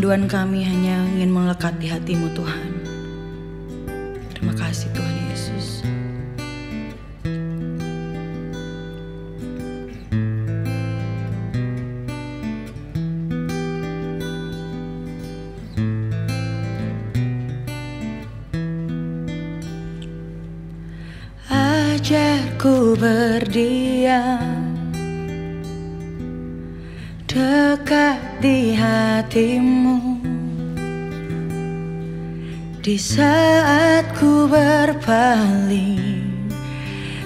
Kerinduan kami hanya ingin melekat di hati-Mu Tuhan. Terima kasih Tuhan Yesus. Ajarku berdiam dekat di hati-Mu, di saat ku berpaling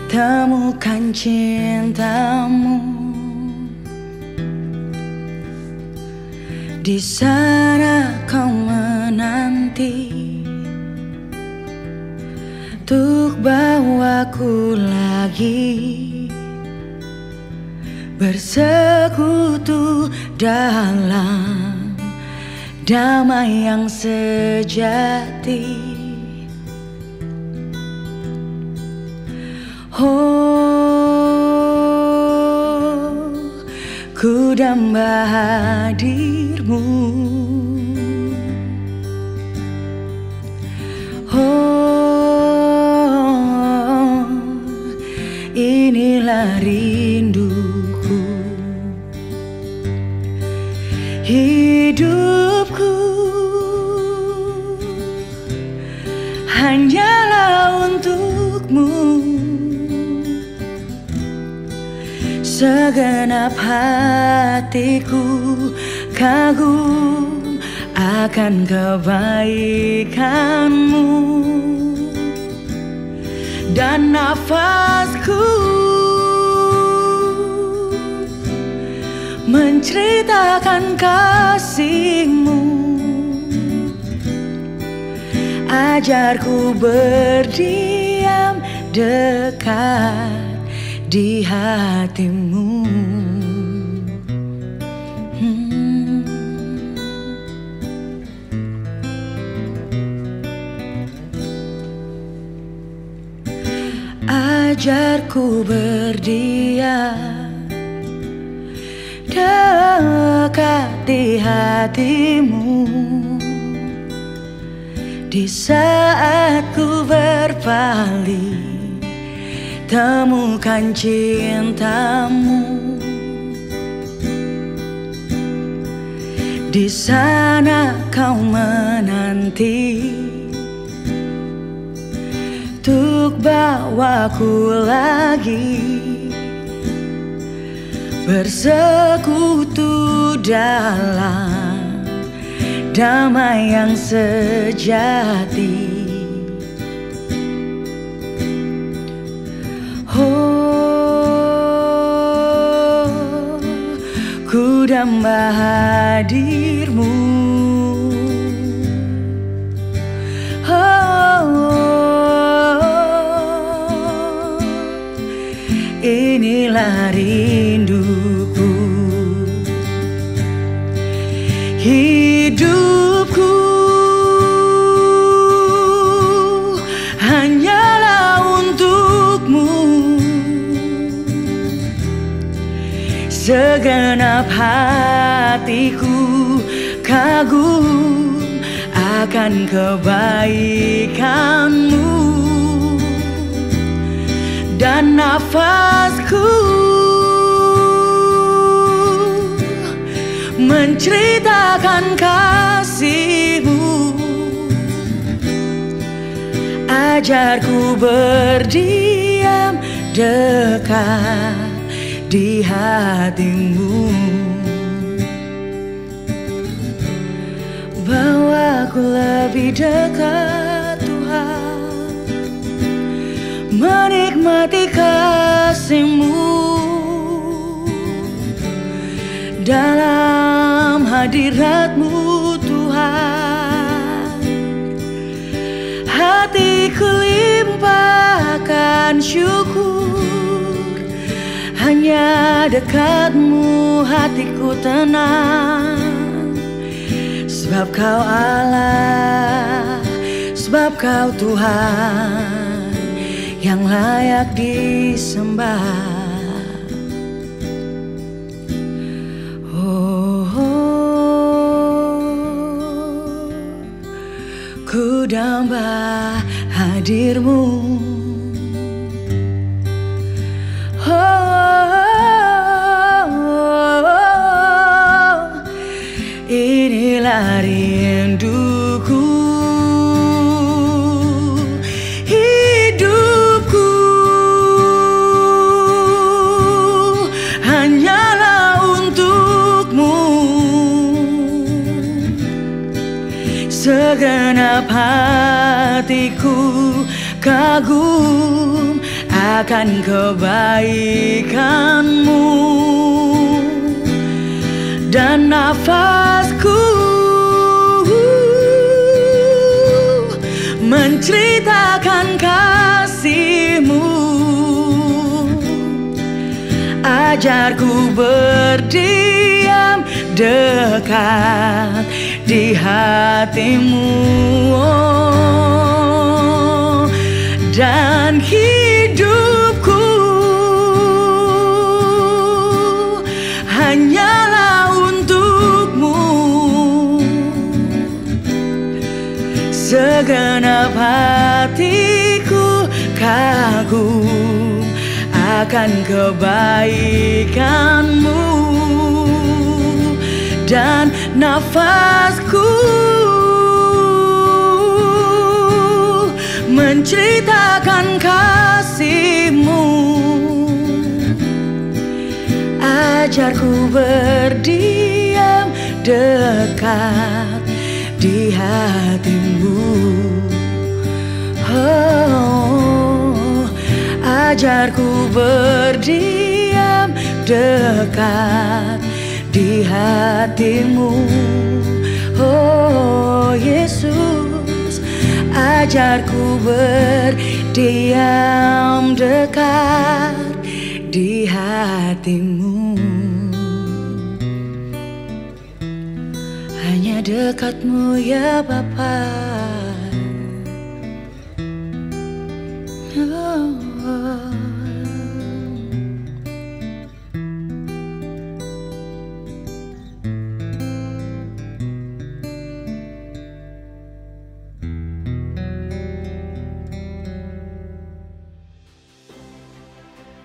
temukan cinta-Mu. Di sana Kau menanti untuk bawaku lagi bersekutu dalam damai yang sejati. Oh, ku damba hadir-Mu. Oh, inilah rinduku. Hidupku hanyalah untuk-Mu. Segenap hatiku kagum akan kebaikan-Mu, dan nafasku menceritakan kasih-Mu. Ajarku berdiam dekat di hati-Mu. Ajarku berdiam dekat di hati-Mu, di saat ku berpaling temukan cinta-Mu. Di sana Kau menanti untuk bawaku lagi bersekutu dalam damai yang sejati. Oh, ku damba hadir-Mu. Oh, inilah rinduku. Hidupku hanyalah untuk-Mu. Segenap hatiku kagum akan kebaikan-Mu, dan nafasku menceritakan kasih-Mu. Ajarku berdiam dekat di hati-Mu. Bawaku lebih dekat Tuhan, menikmati kasih-Mu dalam hadirat-Mu Tuhan. Hatiku limpahkan syukur, hanya dekat-Mu hatiku tenang. Sebab Kau Allah, sebab Kau Tuhan yang layak disembah. Oh, oh, ku damba hadirmu. Inilah rinduku, hidupku hanyalah untukmu. Segenap hatiku kagum akan kebaikanmu, dan nafasku menceritakan kasih-Mu. Ajarku berdiam dekat di hati-Mu, dan hidupku hanyalah untukmu. Segenap hatiku kagum akan kebaikanmu, dan nafasku menceritakan kasih-Mu. Ajarku berdiam dekat di hati-Mu. Oh, ajarku berdiam dekat di hati-Mu. Oh Yesus, ajarku berdiam dekat di hati-Mu. Hanya dekat-Mu ya Bapa.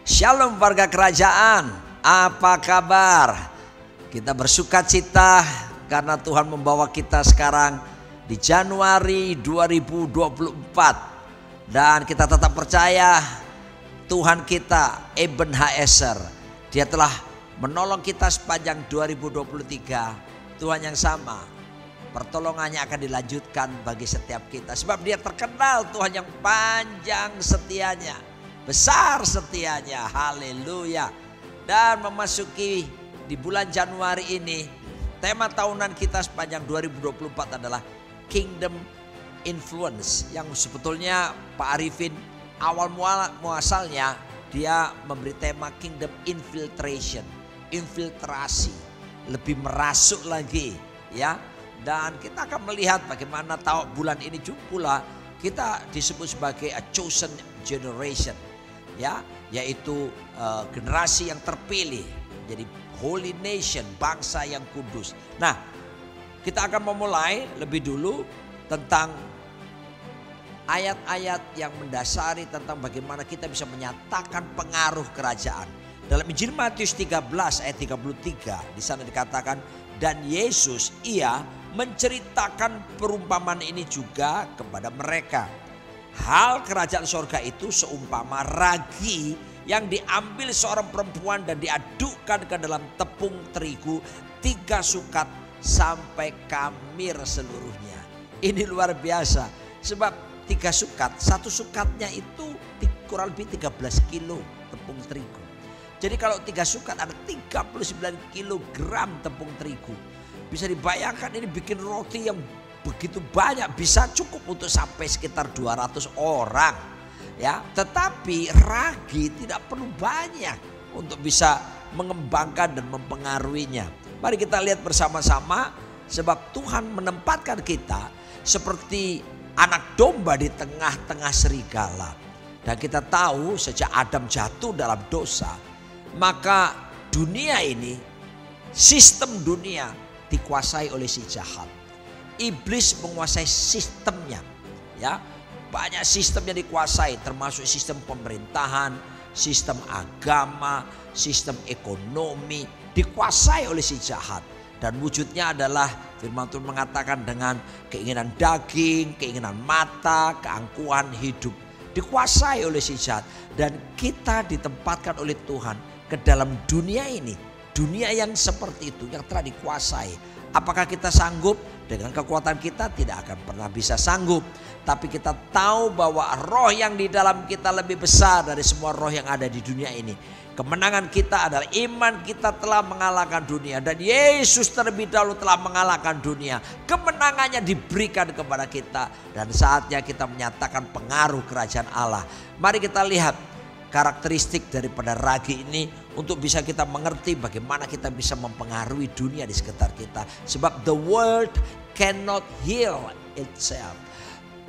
Shalom warga kerajaan, apa kabar? Kita bersuka cita karena Tuhan membawa kita sekarang di Januari 2024. Dan kita tetap percaya Tuhan kita Ebenezer, Dia telah menolong kita sepanjang 2023. Tuhan yang sama, pertolongannya akan dilanjutkan bagi setiap kita. Sebab Dia terkenal Tuhan yang panjang setianya, besar setianya, haleluya. Dan memasuki di bulan Januari ini, tema tahunan kita sepanjang 2024 adalah Kingdom Influence, yang sebetulnya Pak Arifin awal muasalnya dia memberi tema Kingdom Infiltration, infiltrasi, lebih merasuk lagi ya. Dan kita akan melihat bagaimana bulan ini pula kita disebut sebagai a chosen generation, ya, yaitu generasi yang terpilih, jadi holy nation, bangsa yang kudus. Nah, kita akan memulai lebih dulu tentang ayat-ayat yang mendasari tentang bagaimana kita bisa menyatakan pengaruh kerajaan. Dalam Injil Matius 13 ayat 33 di sana dikatakan, dan Yesus ia menceritakan perumpamaan ini juga kepada mereka. Hal kerajaan sorga itu seumpama ragi yang diambil seorang perempuan dan diadukkan ke dalam tepung terigu 3 sukat sampai kamir seluruhnya. Ini luar biasa, sebab 3 sukat, 1 sukatnya itu kurang lebih 13 kilo tepung terigu. Jadi kalau 3 sukat ada 39 kilogram tepung terigu. Bisa dibayangkan ini bikin roti yang begitu banyak, bisa cukup untuk sampai sekitar 200 orang. Ya, tetapi ragi tidak perlu banyak untuk bisa mengembangkan dan mempengaruhinya. Mari kita lihat bersama-sama, sebab Tuhan menempatkan kita seperti anak domba di tengah-tengah serigala. Dan kita tahu sejak Adam jatuh dalam dosa, maka dunia ini, sistem dunia dikuasai oleh si jahat. iblis menguasai sistemnya. Ya, banyak sistem yang dikuasai, termasuk sistem pemerintahan, sistem agama, sistem ekonomi, dikuasai oleh si jahat. Dan wujudnya adalah firman Tuhan mengatakan dengan keinginan daging, keinginan mata, keangkuhan hidup. Dikuasai oleh si jahat. Dan kita ditempatkan oleh Tuhan ke dalam dunia ini. Dunia yang seperti itu, yang telah dikuasai. Apakah kita sanggup? Dengan kekuatan kita tidak akan pernah bisa sanggup. Tapi kita tahu bahwa roh yang di dalam kita lebih besar dari semua roh yang ada di dunia ini. Kemenangan kita adalah iman kita telah mengalahkan dunia. Dan Yesus terlebih dahulu telah mengalahkan dunia. Kemenangannya diberikan kepada kita. Dan saatnya kita menyatakan pengaruh kerajaan Allah. Mari kita lihat karakteristik daripada ragi ini untuk bisa kita mengerti bagaimana kita bisa mempengaruhi dunia di sekitar kita. Sebab the world cannot heal itself.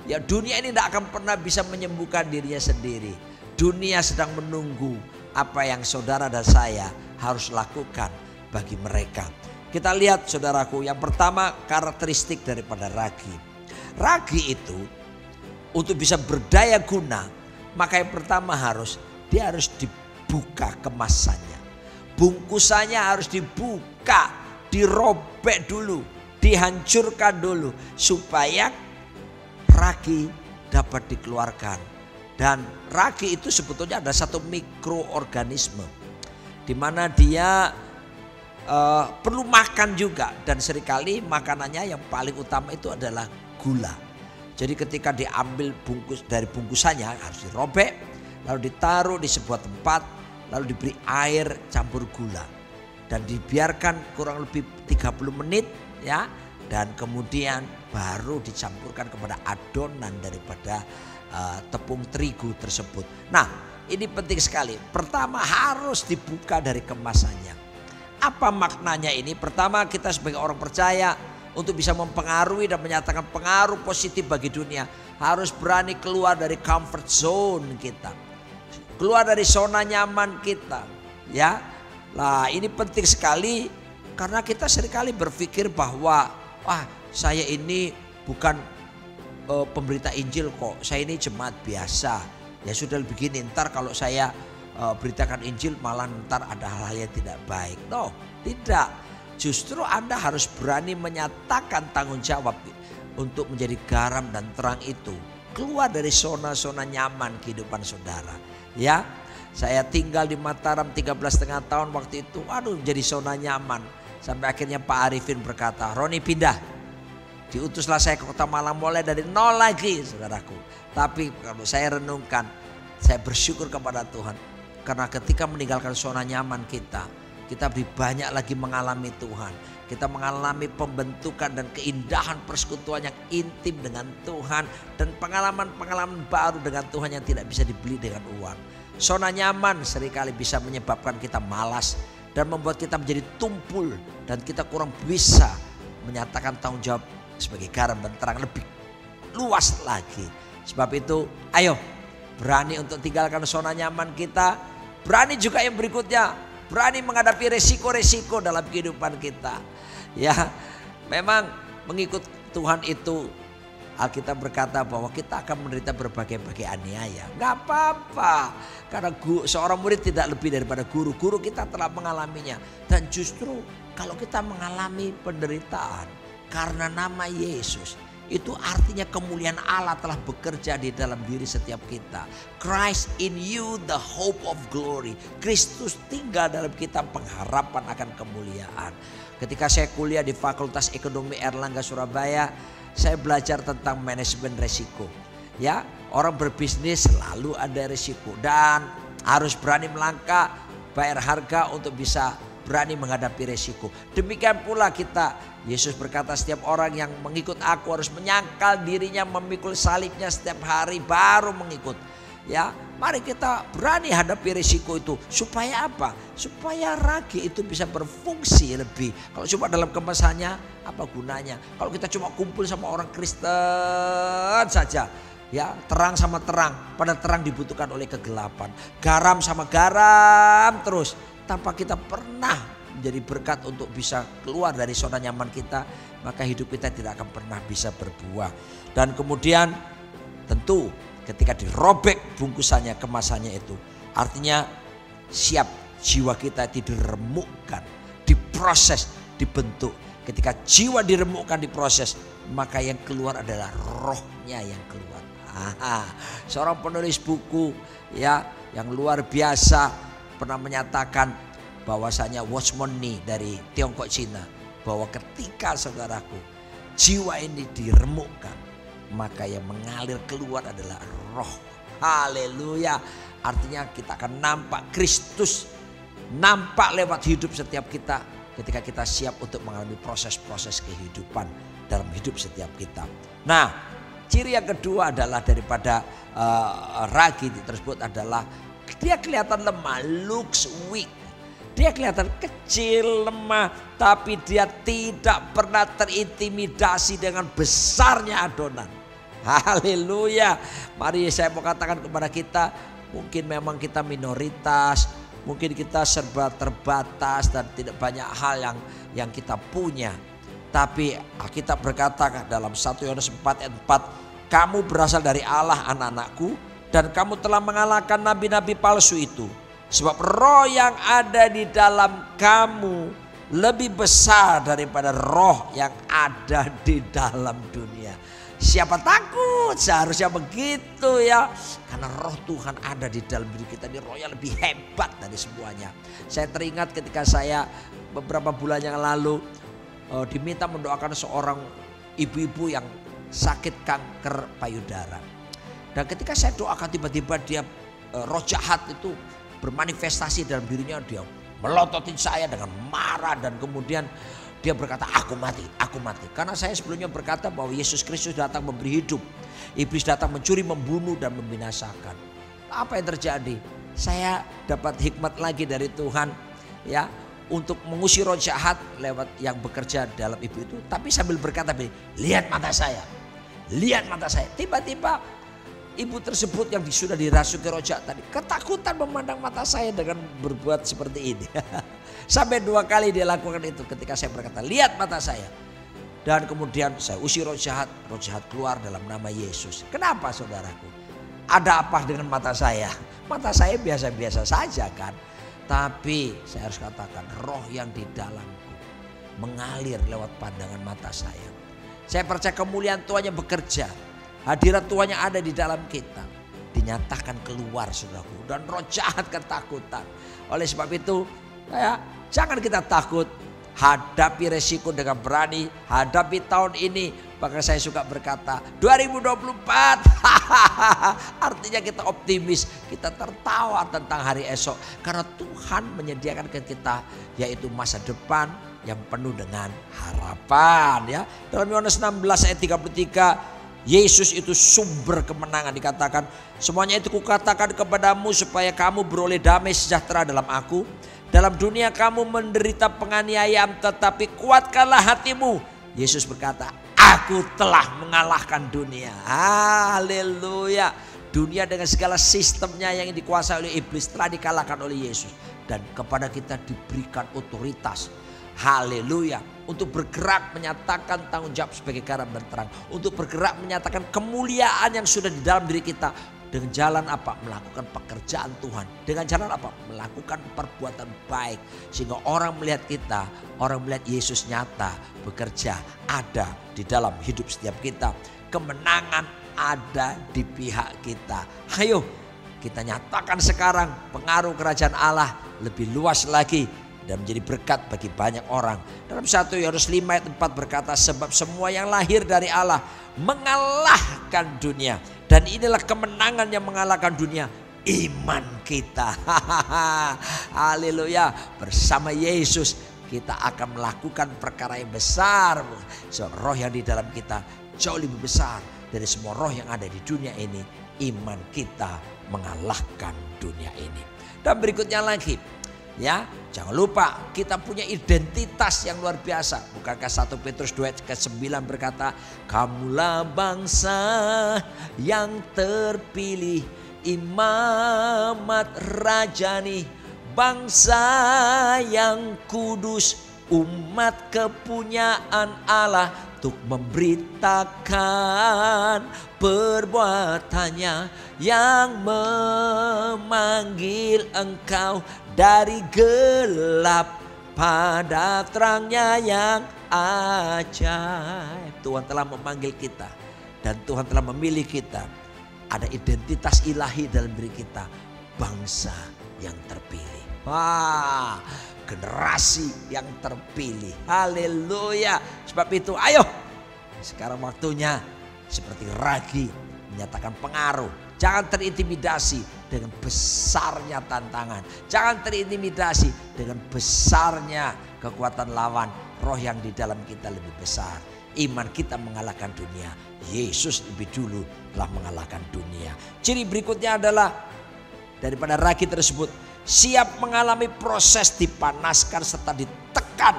Ya, dunia ini tidak akan pernah bisa menyembuhkan dirinya sendiri. Dunia sedang menunggu apa yang saudara dan saya harus lakukan bagi mereka. Kita lihat saudaraku, yang pertama karakteristik daripada ragi. Ragi itu untuk bisa berdaya guna, maka yang pertama dia harus dibuka kemasannya. Bungkusannya harus dibuka, dirobek dulu, dihancurkan dulu supaya ragi dapat dikeluarkan. Dan ragi itu sebetulnya ada satu mikroorganisme di mana dia perlu makan juga, dan seringkali makanannya yang paling utama itu adalah gula. Jadi ketika diambil dari bungkusannya harus dirobek, lalu ditaruh di sebuah tempat, lalu diberi air campur gula dan dibiarkan kurang lebih 30 menit ya, dan kemudian baru dicampurkan kepada adonan daripada tepung terigu tersebut. Nah, ini penting sekali. Pertama harus dibuka dari kemasannya. Apa maknanya ini? Pertama, kita sebagai orang percaya untuk bisa mempengaruhi dan menyatakan pengaruh positif bagi dunia, harus berani keluar dari comfort zone kita. Keluar dari zona nyaman kita, ya. Nah, ini penting sekali karena kita seringkali berpikir bahwa saya ini bukan pemberita Injil kok, saya ini jemaat biasa. Ya sudah begini, ntar kalau saya beritakan Injil malah ntar ada hal-hal yang tidak baik. No, tidak. Justru Anda harus berani menyatakan tanggung jawab untuk menjadi garam dan terang itu. Keluar dari zona-zona nyaman kehidupan saudara. Ya, saya tinggal di Mataram 13,5 tahun waktu itu. Jadi zona nyaman. Sampai akhirnya Pak Arifin berkata, Roni pindah. Diutuslah saya ke Kota Malang mulai dari nol lagi saudaraku. Tapi kalau saya renungkan, saya bersyukur kepada Tuhan. Karena ketika meninggalkan zona nyaman kita lebih banyak lagi mengalami Tuhan. Kita mengalami pembentukan dan keindahan persekutuan yang intim dengan Tuhan. Dan pengalaman-pengalaman baru dengan Tuhan yang tidak bisa dibeli dengan uang. Zona nyaman seringkali bisa menyebabkan kita malas dan membuat kita menjadi tumpul. Dan kita kurang bisa menyatakan tanggung jawab sebagai garam dan terang lebih luas lagi. Sebab itu ayo berani untuk tinggalkan zona nyaman kita. Berani juga yang berikutnya, berani menghadapi resiko-resiko dalam kehidupan kita. Ya, memang mengikut Tuhan itu Alkitab berkata bahwa kita akan menderita berbagai-bagai aniaya. Gak apa-apa, karena seorang murid tidak lebih daripada guru. Guru kita telah mengalaminya. Dan justru kalau kita mengalami penderitaan karena nama Yesus, itu artinya kemuliaan Allah telah bekerja di dalam diri setiap kita. Christ in you, the hope of glory. Kristus tinggal dalam kita, pengharapan akan kemuliaan. Ketika saya kuliah di Fakultas Ekonomi Erlangga Surabaya, saya belajar tentang manajemen resiko. Ya, orang berbisnis selalu ada resiko dan harus berani melangkah, bayar harga untuk bisa berani menghadapi resiko. Demikian pula kita, Yesus berkata setiap orang yang mengikut aku harus menyangkal dirinya, memikul salibnya setiap hari baru mengikut. Ya, mari kita berani hadapi resiko itu. Supaya apa? Supaya ragi itu bisa berfungsi lebih. Kalau cuma dalam kemasannya, apa gunanya? Kalau kita cuma kumpul sama orang Kristen saja, ya, terang sama terang, pada terang dibutuhkan oleh kegelapan. Garam sama garam terus, tanpa kita pernah menjadi berkat untuk bisa keluar dari zona nyaman kita, maka hidup kita tidak akan pernah bisa berbuah. Dan kemudian tentu ketika dirobek bungkusannya, kemasannya itu, artinya siap jiwa kita diremukkan, diproses, dibentuk. Ketika jiwa diremukkan, diproses, maka yang keluar adalah rohnya yang keluar. Seorang penulis buku ya yang luar biasa pernah menyatakan bahwasanya Watchman Nee dari Tiongkok Cina, bahwa ketika saudaraku jiwa ini diremukkan, maka yang mengalir keluar adalah roh. Haleluya. Artinya kita akan nampak Kristus, nampak lewat hidup setiap kita ketika kita siap untuk mengalami proses-proses kehidupan dalam hidup setiap kita. Nah, ciri yang kedua adalah daripada ragi tersebut adalah dia kelihatan lemah, looks weak. Dia kelihatan kecil, lemah, tapi dia tidak pernah terintimidasi dengan besarnya adonan. Haleluya. Mari saya mau katakan kepada kita, mungkin memang kita minoritas, mungkin kita serba terbatas dan tidak banyak hal yang kita punya. Tapi Alkitab berkata dalam 1 Yohanes 4 ayat 4, kamu berasal dari Allah anak-anakku, dan kamu telah mengalahkan nabi-nabi palsu itu. Sebab roh yang ada di dalam kamu lebih besar daripada roh yang ada di dalam dunia. Siapa takut? Seharusnya begitu ya. Karena roh Tuhan ada di dalam diri kita. Ini roh yang lebih hebat dari semuanya. Saya teringat ketika saya beberapa bulan yang lalu diminta mendoakan seorang ibu-ibu yang sakit kanker payudara. Dan ketika saya doakan, tiba-tiba dia roh jahat itu bermanifestasi dalam dirinya. Dia melototin saya dengan marah dan kemudian dia berkata, aku mati, aku mati. Karena saya sebelumnya berkata bahwa Yesus Kristus datang memberi hidup. Iblis datang mencuri, membunuh dan membinasakan. Apa yang terjadi? Saya dapat hikmat lagi dari Tuhan ya, untuk mengusir roh jahat lewat yang bekerja dalam ibu itu. Tapi sambil berkata, lihat mata saya, lihat mata saya. Tiba-tiba ibu tersebut yang sudah dirasuki roh jahat tadi ketakutan memandang mata saya dengan berbuat seperti ini. Sampai 2 kali dia lakukan itu ketika saya berkata, lihat mata saya. Dan kemudian saya usir roh jahat keluar dalam nama Yesus. Kenapa saudaraku? Ada apa dengan mata saya? Mata saya biasa-biasa saja kan. Tapi saya harus katakan, roh yang di dalamku mengalir lewat pandangan mata saya. Saya percaya kemuliaan Tuhan yang bekerja. Hadirat Tuhan yang ada di dalam kita dinyatakan keluar saudaraku. Dan roh jahat ketakutan. Oleh sebab itu ya, jangan kita takut. Hadapi resiko dengan berani. Hadapi tahun ini. Bahkan saya suka berkata 2024. Artinya kita optimis. Kita tertawa tentang hari esok. Karena Tuhan menyediakan ke kita yaitu masa depan yang penuh dengan harapan ya. Dalam Yohanes 16 ayat 33, Yesus itu sumber kemenangan. Dikatakan, semuanya itu kukatakan kepadamu supaya kamu beroleh damai sejahtera dalam aku. Dalam dunia kamu menderita penganiayaan, tetapi kuatkanlah hatimu. Yesus berkata, aku telah mengalahkan dunia. Haleluya. Dunia dengan segala sistemnya yang dikuasai oleh iblis telah dikalahkan oleh Yesus. Dan kepada kita diberikan otoritas. Haleluya. Untuk bergerak menyatakan tanggung jawab sebagai garam dan terang. Untuk bergerak menyatakan kemuliaan yang sudah di dalam diri kita. Dengan jalan apa? Melakukan pekerjaan Tuhan. Dengan jalan apa? Melakukan perbuatan baik. Sehingga orang melihat kita, orang melihat Yesus nyata bekerja ada di dalam hidup setiap kita. Kemenangan ada di pihak kita. Ayo kita nyatakan sekarang pengaruh kerajaan Allah lebih luas lagi dan menjadi berkat bagi banyak orang. Dalam 1 Yohanes 5 ayat 4 berkata, sebab semua yang lahir dari Allah mengalahkan dunia. Dan inilah kemenangan yang mengalahkan dunia, iman kita. Haleluya. Bersama Yesus kita akan melakukan perkara yang besar. Sebab roh yang di dalam kita jauh lebih besar dari semua roh yang ada di dunia ini. Iman kita mengalahkan dunia ini. Dan berikutnya lagi, ya, jangan lupa kita punya identitas yang luar biasa. Bukankah 1 Petrus 2 ke 9 berkata, kamulah bangsa yang terpilih, imamat rajani, bangsa yang kudus, umat kepunyaan Allah, untuk memberitakan perbuatannya yang memanggil engkau dari gelap pada terangnya yang ajaib. Tuhan telah memanggil kita dan Tuhan telah memilih kita. Ada identitas ilahi dalam diri kita, bangsa yang terpilih. Wah, generasi yang terpilih. Haleluya. Sebab itu ayo, sekarang waktunya seperti Ragi menyatakan pengaruh. Jangan terintimidasi dengan besarnya tantangan. Jangan terintimidasi dengan besarnya kekuatan lawan. Roh yang di dalam kita lebih besar. Iman kita mengalahkan dunia. Yesus lebih dulu telah mengalahkan dunia. Ciri berikutnya adalah daripada Ragi tersebut, siap mengalami proses dipanaskan serta ditekan.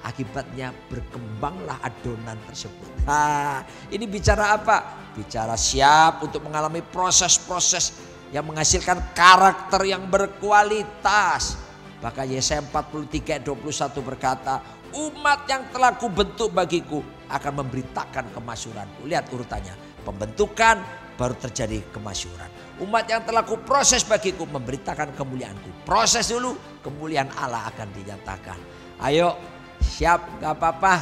Akibatnya berkembanglah adonan tersebut. Ini bicara apa? Bicara siap untuk mengalami proses-proses yang menghasilkan karakter yang berkualitas. Maka Yesaya 43:21 berkata, umat yang telah kubentuk bagiku akan memberitakan kemasyhuranku. Lihat urutannya, pembentukan baru terjadi kemasyhuran. Umat yang telah kuproses bagiku memberitakan kemuliaanku. Proses dulu, kemuliaan Allah akan dinyatakan. Ayo siap, gak apa-apa,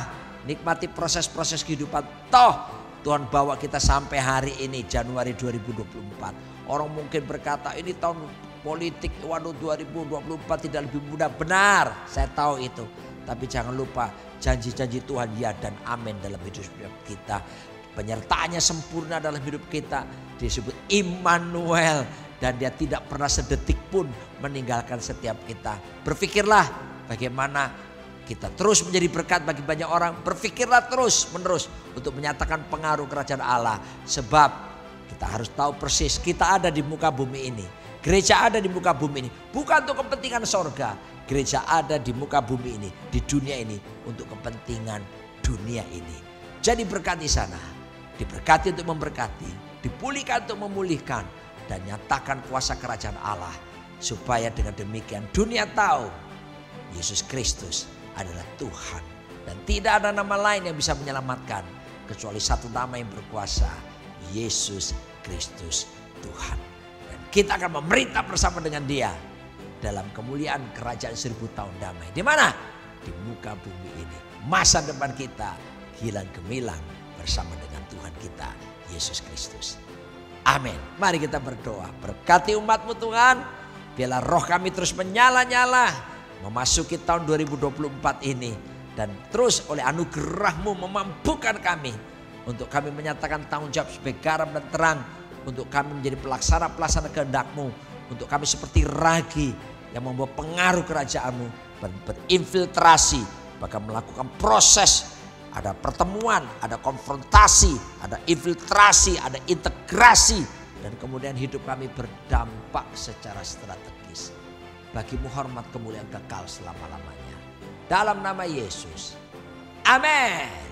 nikmati proses-proses kehidupan. Toh Tuhan bawa kita sampai hari ini Januari 2024. Orang mungkin berkata ini tahun politik, waduh 2024 tidak lebih mudah. Benar, saya tahu itu. Tapi jangan lupa janji-janji Tuhan ya dan amin dalam hidup kita. Penyertaannya sempurna dalam hidup kita, disebut Immanuel, dan dia tidak pernah sedetik pun meninggalkan setiap kita. Berpikirlah bagaimana kita terus menjadi berkat bagi banyak orang. Berpikirlah terus menerus untuk menyatakan pengaruh kerajaan Allah. Sebab kita harus tahu persis kita ada di muka bumi ini. Gereja ada di muka bumi ini bukan untuk kepentingan sorga. Gereja ada di muka bumi ini, di dunia ini untuk kepentingan dunia ini. Jadi berkati sana, diberkati untuk memberkati, dipulihkan untuk memulihkan, dan nyatakan kuasa kerajaan Allah. Supaya dengan demikian dunia tahu Yesus Kristus adalah Tuhan. Dan tidak ada nama lain yang bisa menyelamatkan kecuali satu nama yang berkuasa, Yesus Kristus Tuhan. Dan kita akan memerintah bersama dengan dia dalam kemuliaan kerajaan 1000 tahun damai. Di mana? Di muka bumi ini. Masa depan kita gilang gemilang bersama dengan Tuhan kita, Yesus Kristus. Amin. Mari kita berdoa. Berkati umat-Mu Tuhan. Biarlah roh kami terus menyala-nyala memasuki tahun 2024 ini. Dan terus oleh anugerah-Mu memampukan kami untuk kami menyatakan tanggung jawab sebagai garam dan terang. Untuk kami menjadi pelaksana-pelaksana kehendak-Mu. Untuk kami seperti Ragi yang membawa pengaruh kerajaan-Mu, berinfiltrasi, bahkan melakukan proses. Ada pertemuan, ada konfrontasi, ada infiltrasi, ada integrasi. Dan kemudian hidup kami berdampak secara strategis. Bagi-Mu hormat kemuliaan kekal selama-lamanya. Dalam nama Yesus. Amin.